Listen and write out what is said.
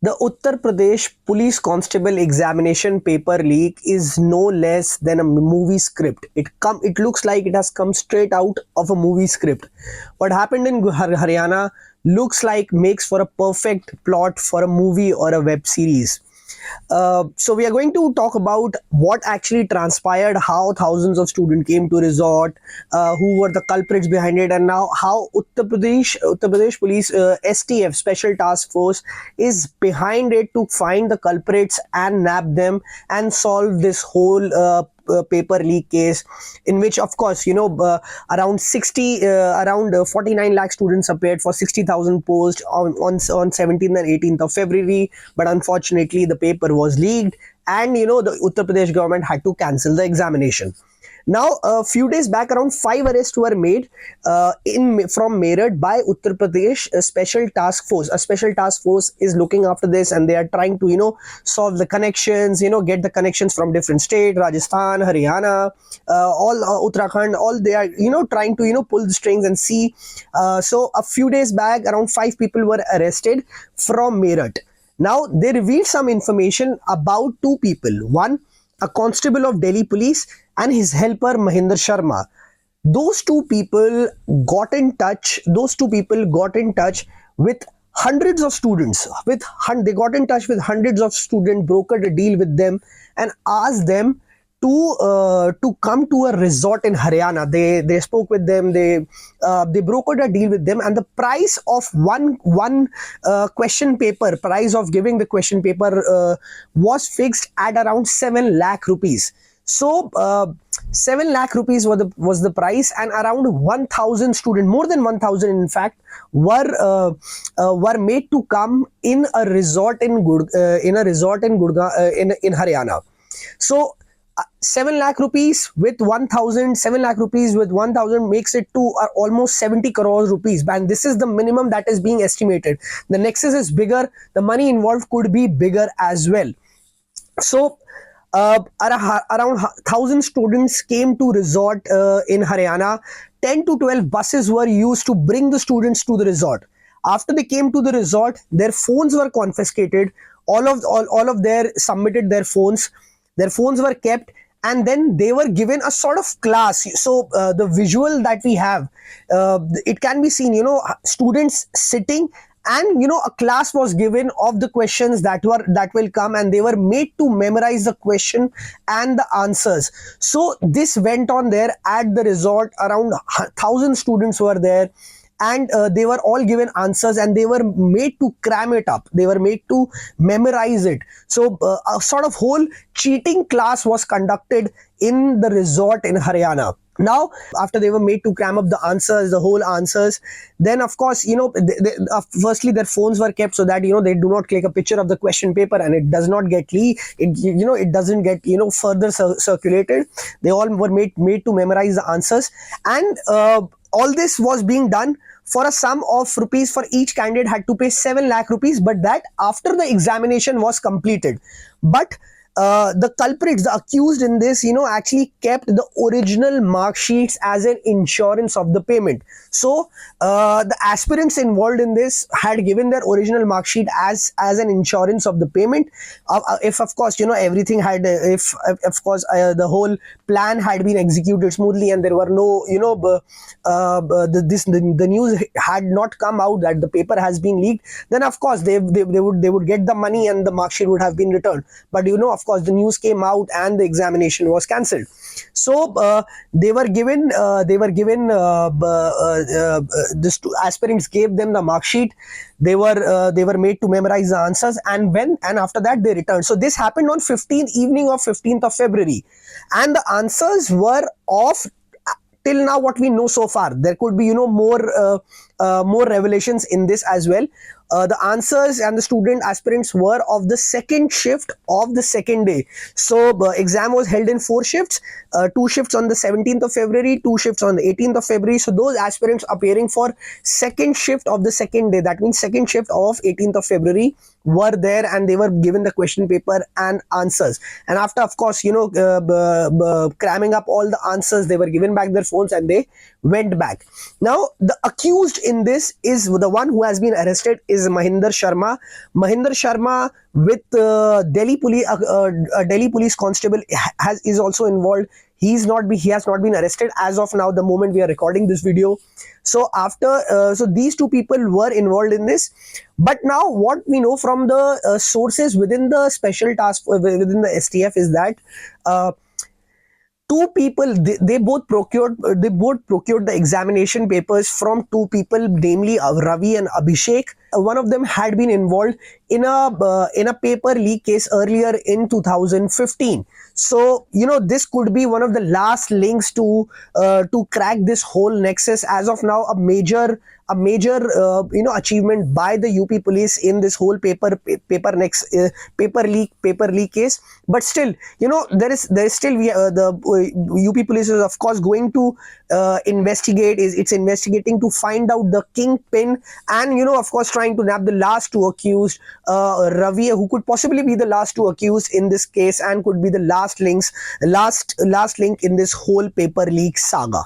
The Uttar Pradesh Police Constable examination paper leak is no less than a movie script. It looks like it has come straight out of a movie script. What happened in Haryana looks like makes for a perfect plot for a movie or a web series. So we are going to talk about what actually transpired, how thousands of students came to resort, who were the culprits behind it, and now how Uttar Pradesh Police STF Special Task Force is behind it to find the culprits and nab them and solve this whole paper leak case, in which of course around 49 lakh students appeared for 60,000 posts on 17th and 18th of February, but unfortunately the paper was leaked, and the Uttar Pradesh government had to cancel the examination. Now, a few days back, around 5 arrests were made from Meerut by Uttar Pradesh Special Task Force. A special task force is looking after this, and they are trying to, solve the connections, get the connections from different states, Rajasthan, Haryana, all Uttarakhand, all they are, trying to, pull the strings and see. So a few days back, around 5 people were arrested from Meerut. Now, they revealed some information about 2 people. One, a constable of Delhi police, and his helper Mahendra Sharma. Those two people got in touch. With hundreds of students. They got in touch with hundreds of students, brokered a deal with them, and asked them to come to a resort in Haryana. They spoke with them. They brokered a deal with them, and the price of one question paper, price of giving the question paper was fixed at around 7 lakh rupees. So 7 lakh rupees was the price, and around 1,000 students, more than 1,000 in fact, were made to come in a resort in Haryana. So 7 lakh rupees with 1,000, 7 lakh rupees with 1,000 makes it to almost 70 crore rupees. And this is the minimum that is being estimated. The nexus is bigger. The money involved could be bigger as well. So around 1,000 students came to resort in Haryana. 10 to 12 buses were used to bring the students to the resort. After they came to the resort, their phones were confiscated. All of their submitted their phones. Their phones were kept, and then they were given a sort of class. So the visual that we have, it can be seen, students sitting, and a class was given of the questions that will come, and they were made to memorize the question and the answers. So this went on there at the resort. Around 1,000 students were there, and they were all given answers, and they were made to cram it up. They were made to memorize it. So a sort of whole cheating class was conducted in the resort in Haryana. Now, after they were made to cram up the answers, the whole answers, then of course, firstly their phones were kept so that, they do not click a picture of the question paper and it does not get leaked. It doesn't get, further circulated. They all were made to memorize the answers, and all this was being done for a sum of rupees. For each candidate had to pay 7 lakh rupees, but that after the examination was completed. But the culprits, the accused in this, actually kept the original mark sheets as an insurance of the payment. So the aspirants involved in this had given their original mark sheet as an insurance of the payment. If of course, everything had, if of course the whole plan had been executed smoothly, and there were no, the news had not come out that the paper has been leaked, then of course they would get the money and the mark sheet would have been returned. But of course the news came out and the examination was cancelled. So they were given this aspirants gave them the mark sheet. They were made to memorize the answers, and after that they returned. So this happened on evening of 15th of February, and the answers were of, till now what we know so far. There could be more revelations in this as well. The answers and the student aspirants were of the second shift of the second day. So exam was held in 4 shifts, 2 shifts on the 17th of February, 2 shifts on the 18th of February. So those aspirants appearing for second shift of the second day, that means second shift of 18th of February, were there, and they were given the question paper and answers. And after, of course, cramming up all the answers, they were given back their phones and they went back. Now the accused in this is the one who has been arrested, is Mahendra Sharma. Mahendra Sharma with Delhi police constable is also involved. He has not been arrested as of now, the moment we are recording this video. So so these two people were involved in this. But now what we know from the sources within the special task within the STF is that two people, they both procured the examination papers from two people, namely Ravi and Abhishek. One of them had been involved in a paper leak case earlier in 2015. So this could be one of the last links to crack this whole nexus. As of now, a major achievement by the UP police in this whole paper leak case. But still, there is still the UP police is of course going to investigate. It's investigating to find out the kingpin, and of course trying to nab the last two accused, Ravi, who could possibly be the last two accused in this case and could be the last link in this whole paper leak saga.